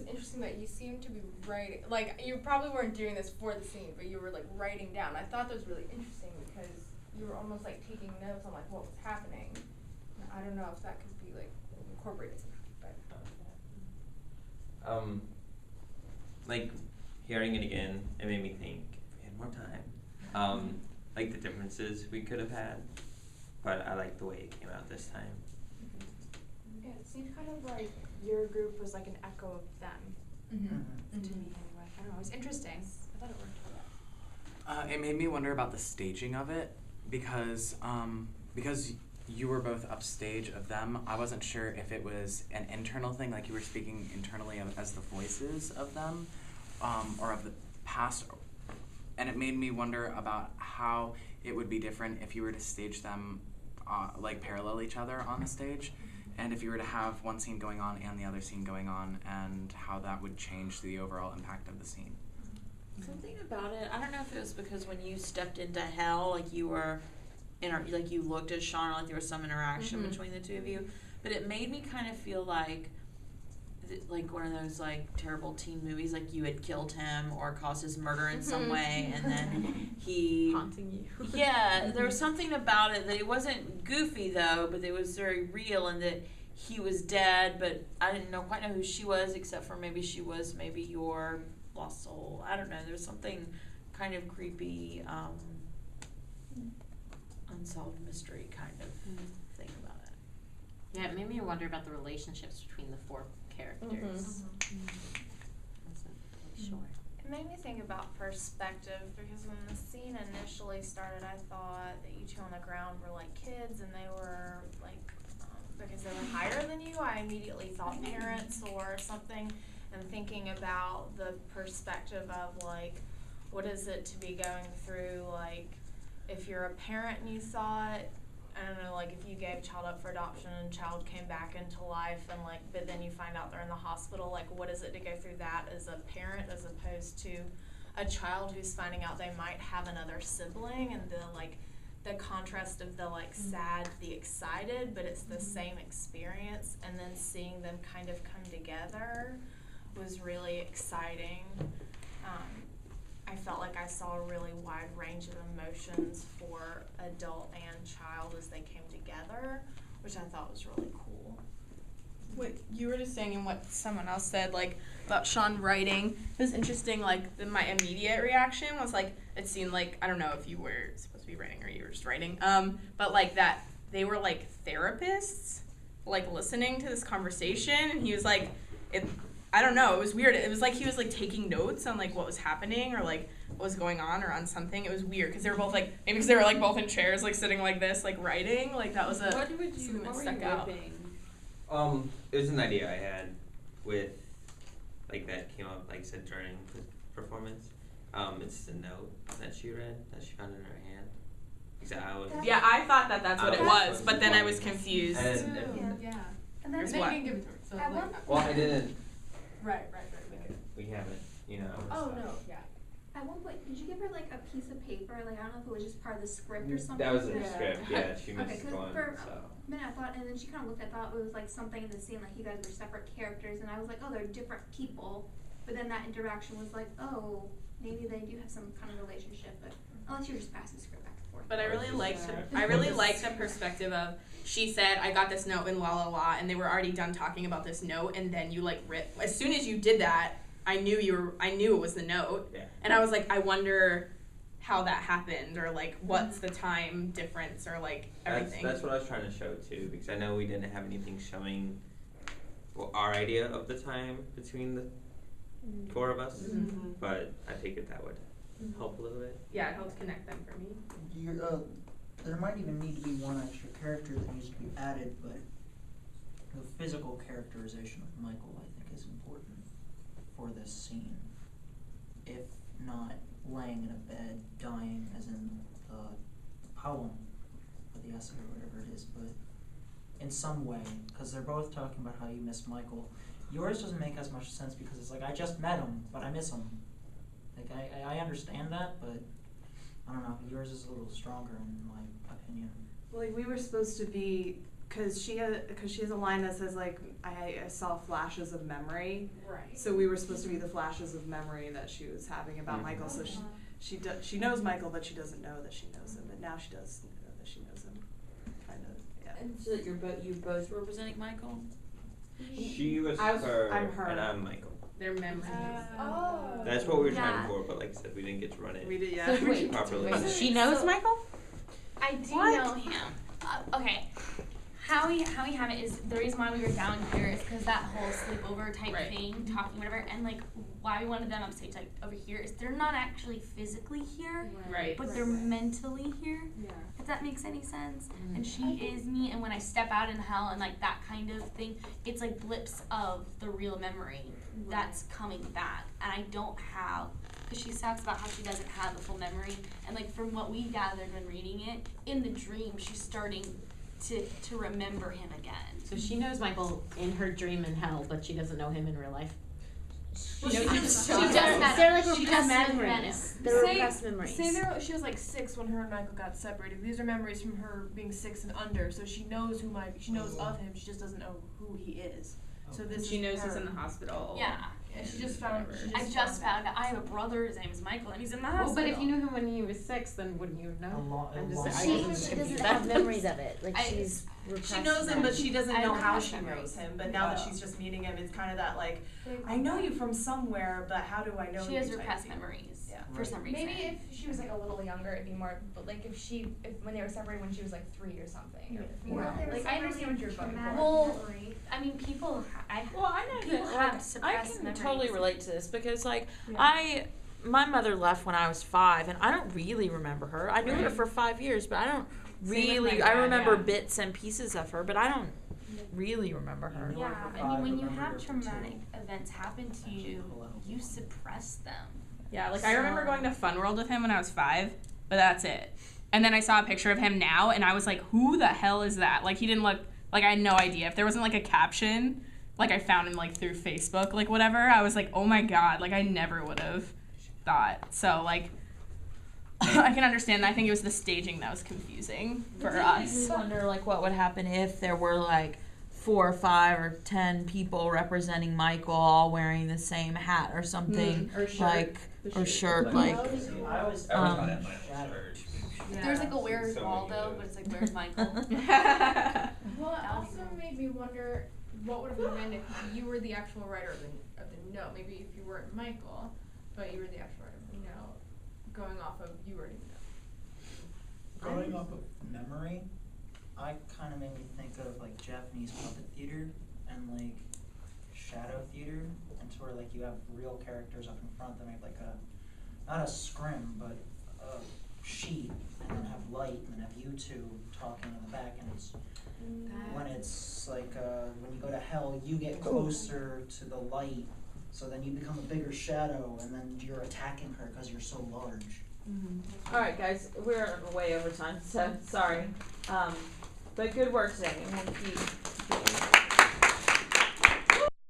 was interesting that you seemed to be writing, like, you probably weren't doing this for the scene, but you were, like, writing down. I thought that was really interesting because you were almost, like, taking notes on, like, what was happening. And I don't know if that could be, like, incorporated somehow, but. Like, hearing it again, it made me think, if we had more time, like, the differences we could have had, but I like the way it came out this time. Yeah, it seemed kind of like your group was like an echo of them. To me, anyway. I don't know. It was interesting. I thought it worked well. It made me wonder about the staging of it because you were both upstage of them. I wasn't sure if it was an internal thing, like you were speaking internally as the voices of them, or of the past. And it made me wonder about how it would be different if you were to stage them like parallel each other on the stage. And if you were to have one scene going on and the other scene going on, and how that would change the overall impact of the scene. Something about it, I don't know if it was because when you stepped into hell, like you were, like you looked at Sean, like there was some interaction between the two of you, but it made me kind of feel like one of those like terrible teen movies, like you had killed him or caused his murder in some way, and then he haunting you. Yeah, there was something about it that it wasn't goofy though, but it was very real, and that he was dead, but I didn't quite know who she was, except for maybe she was maybe your lost soul. I don't know. There was something kind of creepy, unsolved mystery kind of thing about it. Yeah, it made me wonder about the relationships between the four characters. Wasn't really sure. It made me think about perspective because when the scene initially started, I thought that you two on the ground were like kids and they were like, because they were higher than you, I immediately thought parents or something, and thinking about the perspective of like, what is it to be going through, like, if you're a parent and you thought, I don't know, like if you gave a child up for adoption and a child came back into life and like, but then you find out they're in the hospital, like what is it to go through that as a parent as opposed to a child who's finding out they might have another sibling, and the contrast of the like sad to the excited, but it's the same experience, and then seeing them kind of come together was really exciting. I felt like I saw a really wide range of emotions for adult and child as they came together, which I thought was really cool. What you were just saying and what someone else said, like, about Sean writing, it was interesting, like, my immediate reaction was, like, it seemed like, I don't know if you were supposed to be writing or you were just writing, but, like, that they were, like, therapists, like, listening to this conversation, and he was, like, I don't know, it was weird. It was like he was, like, taking notes on, like, what was happening or, like, what was going on or on something. It was weird because they were both, like, maybe because they were, like, both in chairs, like, sitting like this, like, writing. Like, that was something that stuck out. It was an idea I had with, like, that came up, like I said, during the performance. It's the note that she read, that she found in her hand. Yeah, I thought that's what it was, but then I was confused. Yeah. And then what? you can give it to her. So well, I didn't. Right. We haven't, you know. Oh, no, yeah. At one point, did you give her like a piece of paper? Like, I don't know if it was just part of the script or something. That was in the script, yeah. She missed Okay, 'cause one, for so. a minute I thought, and then she kind of looked, I thought it was like something in the scene, like you guys were separate characters, and I was like, oh, they're different people. But then that interaction was like, oh, maybe they do have some kind of relationship, but unless you were just passing the script back and forth. But I really liked the perspective of, she said, I got this note in la la la, and they were already done talking about this note, and then you like as soon as you did that, I knew it was the note. Yeah. And I was like, I wonder how that happened, or like what's the time difference, or like everything. That's what I was trying to show too, because I know we didn't have anything showing our idea of the time between the four of us, but I figured that would help a little bit. Yeah, it helped connect them for me. There might even need to be one extra character that needs to be added, but the physical characterization of Michael, I think, is important for this scene. If not laying in a bed, dying, as in the poem, or the essay, or whatever it is, but in some way, because they're both talking about how you miss Michael. Yours doesn't make as much sense because it's like, I just met him, but I miss him. Like, I understand that, but I don't know, yours is a little stronger in my opinion. Well, like, we were supposed to be because she has a line that says like I saw flashes of memory. Right. So we were supposed to be the flashes of memory that she was having about Michael. So she knows Michael, but she doesn't know that she knows him. But now she does know that she knows him. Kind of, yeah. And so that you both representing Michael? She was I'm her, her. and I'm Michael. Their memories. Oh. That's what we were trying Yeah. for, but like I said, we didn't get to run it We did, yeah. So wait, properly. She knows Michael? I do What? know him. Okay. How we have it is the reason why we were down here is because that whole sleepover type Right. thing, talking whatever, and like why we wanted them upstage like over here is they're not actually physically here, Right. but they're mentally here. Yeah. If that makes any sense. And she is me, and when I step out in hell and like that kind of thing, it's like blips of the real memory that's coming back, and I don't have. Because she talks about how she doesn't have the full memory, and like from what we gathered when reading it, in the dream she's starting to remember him again. So she knows Michael in her dream in hell, but she doesn't know him in real life. She does They're have like she repressed does have memories. memories. They're Say- repressed memories. Say she was like 6 when her and Michael got separated. These are memories from her being 6 and under, so she knows she knows of him. She just doesn't know who he is. So this She is knows her. he's in the hospital. Yeah. Yeah, she just found. Whatever. She I just found out I have a brother. His name is Michael, and he's in the hospital. Well, but if you knew him when he was 6, then wouldn't you know? I'm just lot. I She wasn't doesn't confused. have memories of it. Like I- she's She knows him, but she doesn't I know don't how have she memories. knows him. But now that she's just meeting him, it's kind of that like, I know you from somewhere, but how do I know She you? has type repressed deal. memories Yeah. for some reason. Maybe if she was like a little younger, it'd be more. But like if when they were separated when she was like 3 or something. Or Well, they were like I understand what you're going traumatic for. Well, memory. I mean, people. Well, I know People that have like, I suppressed can memories. totally relate to this because like Yeah. my mother left when I was 5 and I don't really remember her. I knew her Right. for 5 years, but I don't with really my I dad, remember yeah. bits and pieces of her, but I don't really remember her. Yeah. Yeah, for I mean, when you remember have her for traumatic 2. events happen to you, you suppress them. Yeah, like I remember going to Fun World with him when I was 5, but that's it. And then I saw a picture of him now, and I was like, who the hell is that? Like, he didn't look, like, I had no idea. If there wasn't, like, a caption, like, I found him, like, through Facebook, like, whatever, I was like, oh my god, like, I never would have thought. So, like, I can understand. I think it was the staging that was confusing for us. I wonder like what would happen if there were like 4 or 5 or 10 people representing Michael all wearing the same hat or something Or shirt. like or shirt like I was shattered. There's like a Where's So Waldo, many but it's like Where's Michael? Well, it That would also be cool. made me wonder what would have been if you were the actual writer of the note. Maybe if you weren't Michael, but you were the actual writer of the note, going off of you writing the note. Going off of memory, I kind of made me think of like Japanese puppet theater and like shadow theater, and sort of like you have real characters up in front that make like not a scrim, but a sheet, and then have light, and then have you two talking in the back, and it's when it's like when you go to hell, you get closer to the light, so then you become a bigger shadow, and then you're attacking her because you're so large. All right, guys, we're way over time, so sorry. But good work today, and we'll keep